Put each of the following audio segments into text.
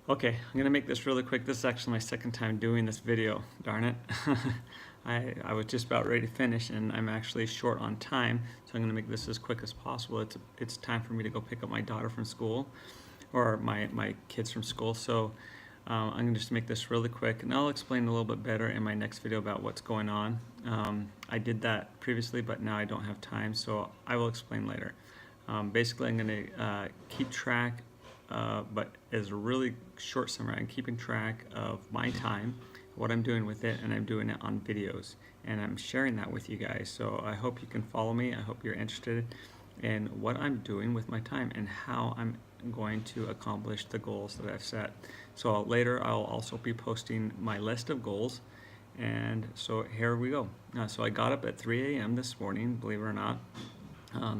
Okay, I'm gonna make this really quick. This is actually my second time doing this video, darn it. I was just about ready to finish and I'm actually short on time, so I'm gonna make this as quick as possible. It's time for me to go pick up my daughter from school, or my kids from school, so I'm gonna just make this really quick and I'll explain a little bit better in my next video about what's going on. I did that previously, but now I don't have time, so I will explain later. Basically, I'm gonna keep track but as a really short summary, I'm keeping track of my time, what I'm doing with it, and I'm doing it on videos. And I'm sharing that with you guys. So I hope you can follow me. I hope you're interested in what I'm doing with my time and how I'm going to accomplish the goals that I've set. So later I'll also be posting my list of goals. And so here we go. So I got up at 3 a.m. this morning, believe it or not.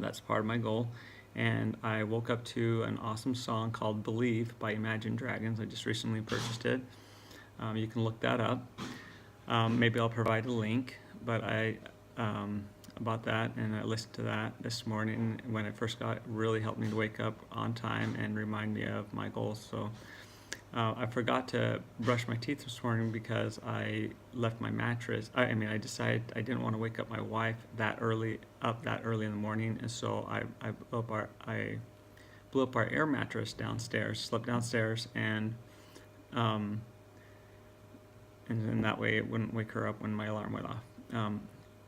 That's part of my goal. And I woke up to an awesome song called Believe by Imagine Dragons. I just recently purchased it. You can look that up. Maybe I'll provide a link, but I about that, and I listened to that this morning when I first got it. Really helped me to wake up on time and remind me of my goals. So I forgot to brush my teeth this morning because I left my mattress. I decided I didn't want to wake up my wife that early in the morning, and so I blew up our air mattress downstairs, slept downstairs, and then that way it wouldn't wake her up when my alarm went off.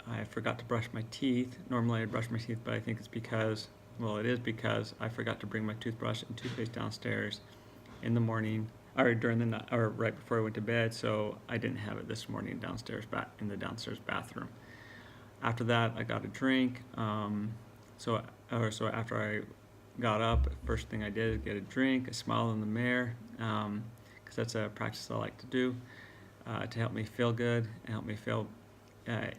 I forgot to brush my teeth. Normally I brush my teeth, but I think it's because, well, it is because I forgot to bring my toothbrush and toothpaste downstairs in the morning, or during the night, or right before I went to bed, so I didn't have it this morning downstairs, in the downstairs bathroom. After that, I got a drink. So after I got up, first thing I did is get a drink, a smile in the mirror, because that's a practice I like to do to help me feel good and help me feel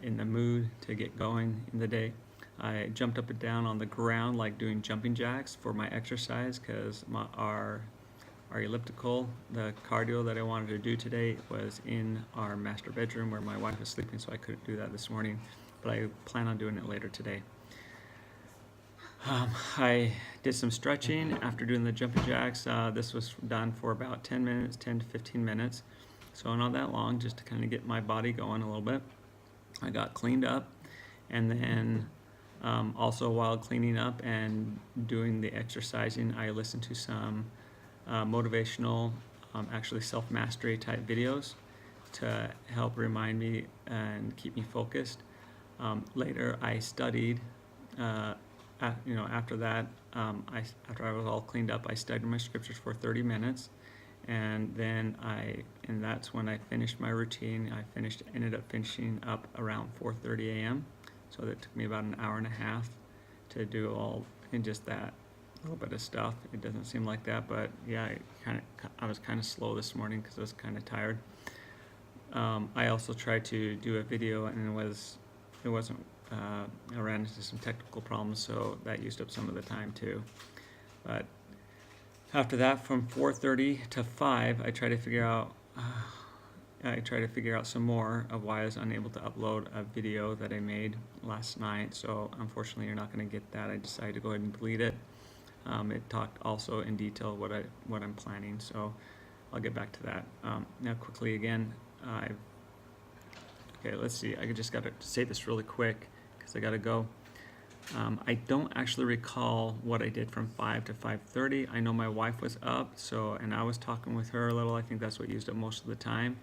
in the mood to get going in the day. I jumped up and down on the ground like doing jumping jacks for my exercise, because our elliptical, the cardio that I wanted to do today, was in our master bedroom where my wife was sleeping, so I couldn't do that this morning, but I plan on doing it later today. I did some stretching after doing the jumping jacks. This was done for about 10 minutes, 10 to 15 minutes, so not that long, just to kind of get my body going a little bit. I got cleaned up, and then also while cleaning up and doing the exercising, I listened to some motivational, actually self-mastery type videos to help remind me and keep me focused. Later I studied, after that, after I was all cleaned up, I studied my scriptures for 30 minutes, and then that's when I finished my routine. Ended up finishing up around 4:30 a.m. So that took me about an hour and a half to do all in just that little bit of stuff. It doesn't seem like that, but yeah, I was kind of slow this morning because I was kind of tired. I also tried to do a video, and it wasn't. I ran into some technical problems, so that used up some of the time too. But after that, from 4:30 to 5, I tried to figure out some more of why I was unable to upload a video that I made last night. So unfortunately, you're not going to get that. I decided to go ahead and delete it. It talked also in detail what I'm planning, so I'll get back to that. Now quickly again, okay, let's see. I just got to say this really quick because I got to go. I don't actually recall what I did from 5 to 5:30. I know my wife was up, and I was talking with her a little. I think that's what used up most of the time.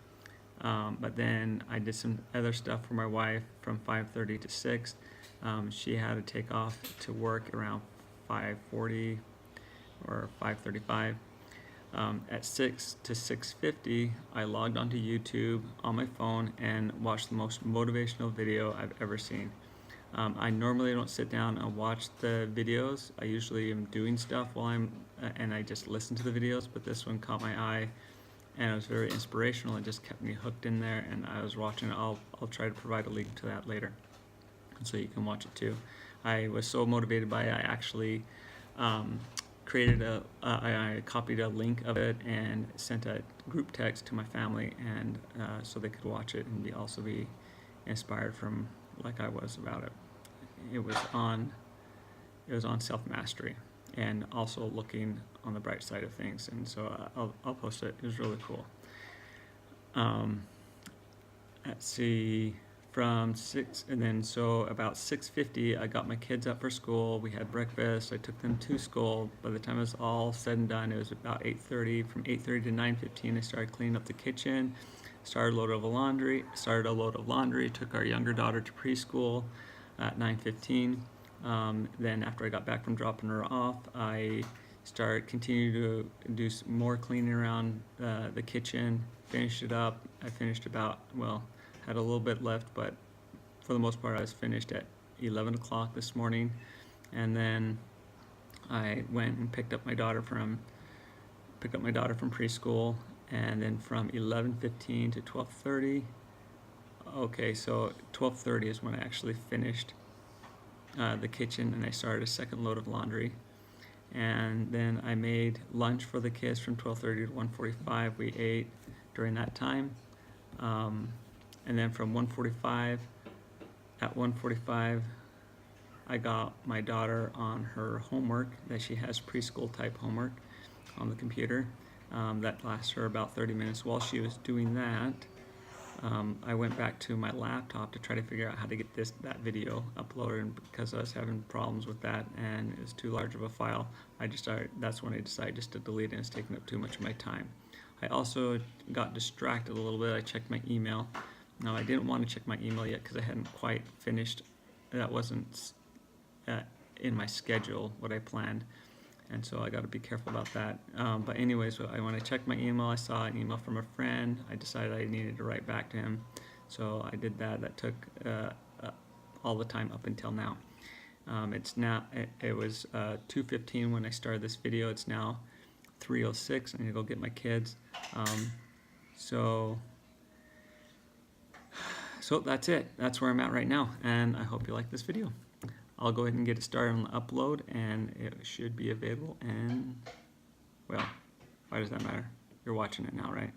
But then I did some other stuff for my wife from 5:30 to 6. She had to take off to work around 5:40 or 5:35. At 6 to 6:50, I logged onto YouTube on my phone and watched the most motivational video I've ever seen. I normally don't sit down and watch the videos. I usually am doing stuff and I just listen to the videos, but this one caught my eye and it was very inspirational. It just kept me hooked in there, and I was watching it. I'll try to provide a link to that later so you can watch it too. I was so motivated by it, I actually I copied a link of it and sent a group text to my family, and so they could watch it and also be inspired from like I was about it. It was on self-mastery, and also looking on the bright side of things, and so I'll post it. It was really cool. Let's see, from 6, and then so about 6:50 I got my kids up for school. We had breakfast, I took them to school. By the time it was all said and done, it was about 8:30. From 8:30 to 9:15 I started cleaning up the kitchen, started a load of laundry, took our younger daughter to preschool at 9:15. Then after I got back from dropping her off, I continued to do some more cleaning around the kitchen, finished it up. I finished about, well, had a little bit left, but for the most part I was finished at 11 o'clock this morning. And then I went and picked up my daughter from preschool, and then from 11:15 to 12:30. Okay, so 12:30 is when I actually finished the kitchen, and I started a second load of laundry. And then I made lunch for the kids from 12:30 to 1:45. We ate during that time. And then from 1:45, at 1:45, I got my daughter on her homework, that she has preschool type homework on the computer. That lasts her about 30 minutes. While she was doing that, I went back to my laptop to try to figure out how to get that video uploaded, and because I was having problems with that and it was too large of a file, that's when I decided just to delete it. It's taking up too much of my time. I also got distracted a little bit. I checked my email. Now, I didn't want to check my email yet because I hadn't quite finished. That wasn't in my schedule, what I planned, and so I got to be careful about that. But anyways, when I checked my email, I saw an email from a friend. I decided I needed to write back to him, so I did that. That took all the time up until now. It was 2:15 when I started this video. It's now 3:06. I'm gonna go get my kids. So that's it. That's where I'm at right now, and I hope you like this video. I'll go ahead and get it started on the upload, and it should be available. And, well, why does that matter? You're watching it now, right?